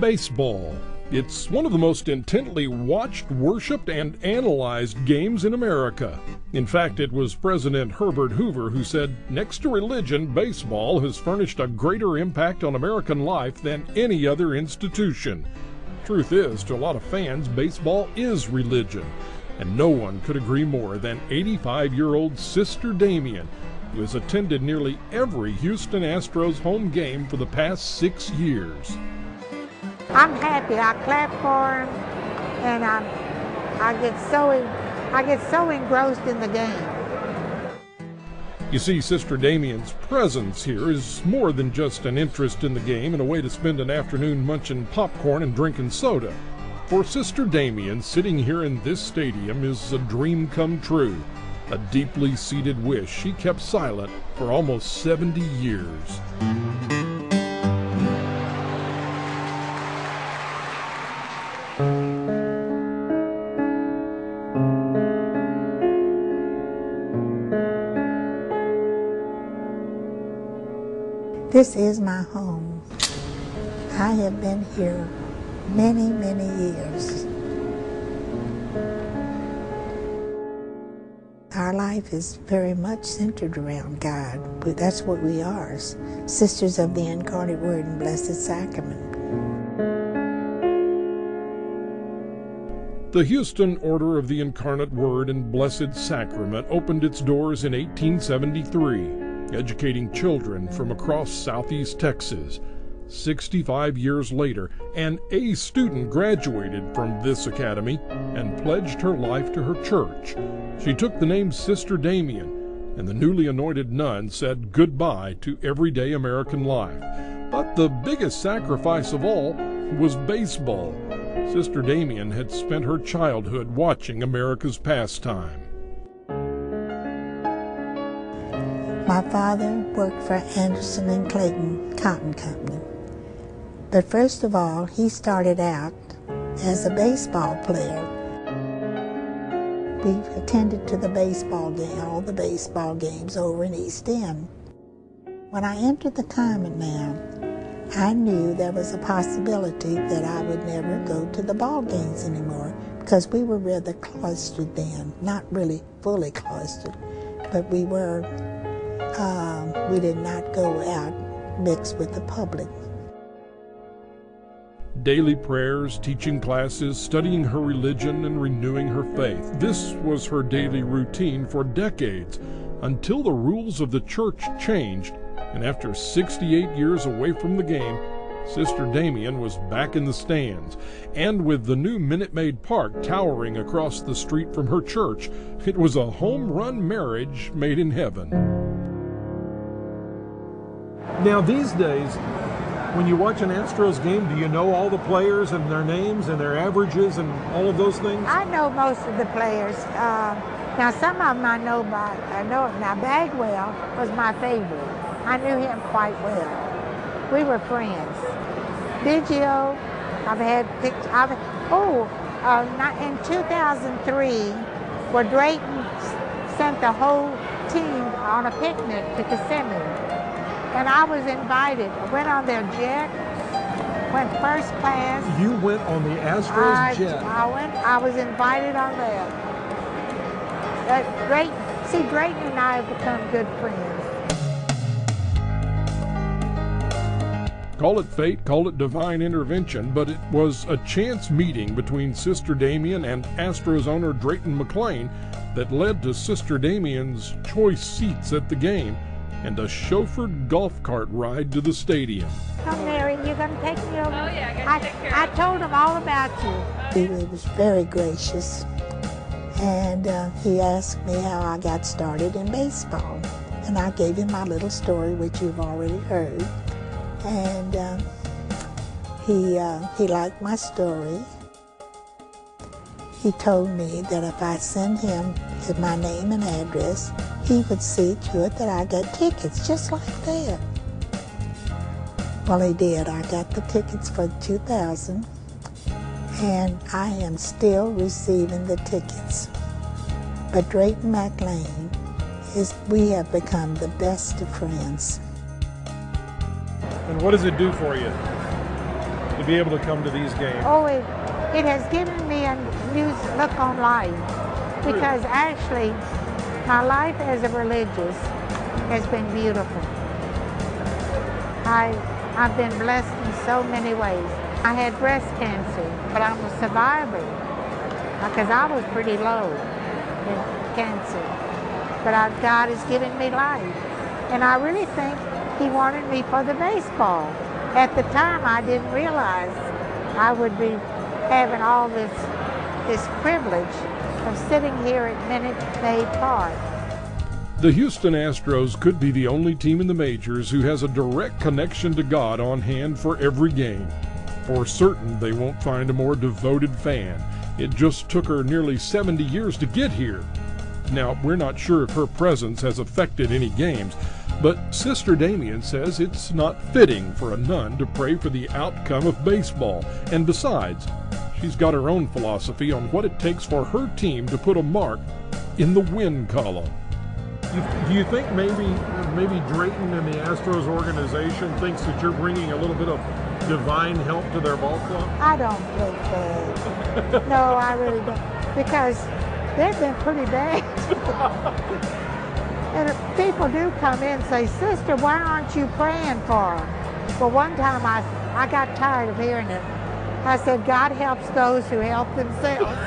Baseball. It's one of the most intently watched, worshipped, and analyzed games in America. In fact, it was President Herbert Hoover who said, "Next to religion, baseball has furnished a greater impact on American life than any other institution." Truth is, to a lot of fans, baseball is religion. And no one could agree more than 85-year-old Sister Damien, who has attended nearly every Houston Astros home game for the past 6 years. I'm happy. I clap for him, and I get so engrossed in the game. You see, Sister Damien's presence here is more than just an interest in the game and a way to spend an afternoon munching popcorn and drinking soda. For Sister Damien, sitting here in this stadium is a dream come true, a deeply seated wish she kept silent for almost 70 years. This is my home. I have been here many, many years. Our life is very much centered around God. That's what we are, Sisters of the Incarnate Word and Blessed Sacrament. The Houston Order of the Incarnate Word and Blessed Sacrament opened its doors in 1873, educating children from across southeast Texas. 65 years later, an A student graduated from this academy and pledged her life to her church. She took the name Sister Damien, and the newly anointed nun said goodbye to everyday American life. But the biggest sacrifice of all was baseball. Sister Damien had spent her childhood watching America's pastime. My father worked for Anderson and Clayton Cotton Company. But first of all, he started out as a baseball player. We attended to the baseball game, all the baseball games over in East End. When I entered the Commonwealth, I knew there was a possibility that I would never go to the ball games anymore because we were rather cloistered then, not really fully cloistered, but we did not go out mixed with the public. Daily prayers, teaching classes, studying her religion, and renewing her faith. This was her daily routine for decades, until the rules of the church changed, and after 68 years away from the game, Sister Damien was back in the stands. And with the new Minute Maid Park towering across the street from her church, it was a home run marriage made in heaven. Now these days, when you watch an Astros game, do you know all the players and their names and their averages and all of those things? I know most of the players. Now some of them I know. Now Bagwell was my favorite. I knew him quite well. We were friends. Biggio, I've had pictures. In 2003, where Drayton sent the whole team on a picnic to Kissimmee. And I was invited. I went on their jet, went first class. You went on the Astros jet? I was invited on that. Drayton and I have become good friends. Call it fate, call it divine intervention, but it was a chance meeting between Sister Damien and Astros owner Drayton McClain that led to Sister Damien's choice seats at the game and a chauffeured golf cart ride to the stadium. Come, Mary, you're going to take me over? Oh, yeah, I got to take care of I told him all about you. Okay. He was very gracious, and he asked me how I got started in baseball. And I gave him my little story, which you've already heard. And he liked my story. He told me that if I send him my name and address, he would see to it that I got tickets, just like that. Well, he did. I got the tickets for 2000, and I am still receiving the tickets. But Drayton McClain, we have become the best of friends. And what does it do for you? The be able to come to these games? Oh, it has given me a new look on life, because actually my life as a religious has been beautiful. I've been blessed in so many ways. I had breast cancer, but I'm a survivor because I was pretty low in cancer. But God has given me life. And I really think He wanted me for the baseball. At the time, I didn't realize I would be having all this privilege of sitting here at Minute Maid Park. The Houston Astros could be the only team in the majors who has a direct connection to God on hand for every game. For certain, they won't find a more devoted fan. It just took her nearly 70 years to get here. Now, we're not sure if her presence has affected any games, but Sister Damien says it's not fitting for a nun to pray for the outcome of baseball. And besides, she's got her own philosophy on what it takes for her team to put a mark in the win column. Do you think maybe Drayton and the Astros organization thinks that you're bringing a little bit of divine help to their ball club? I don't think that. No, I really don't. Because they've been pretty bad. And if people do come in and say, "Sister, why aren't you praying for them?" Well, one time I got tired of hearing it. I said, God helps those who help themselves.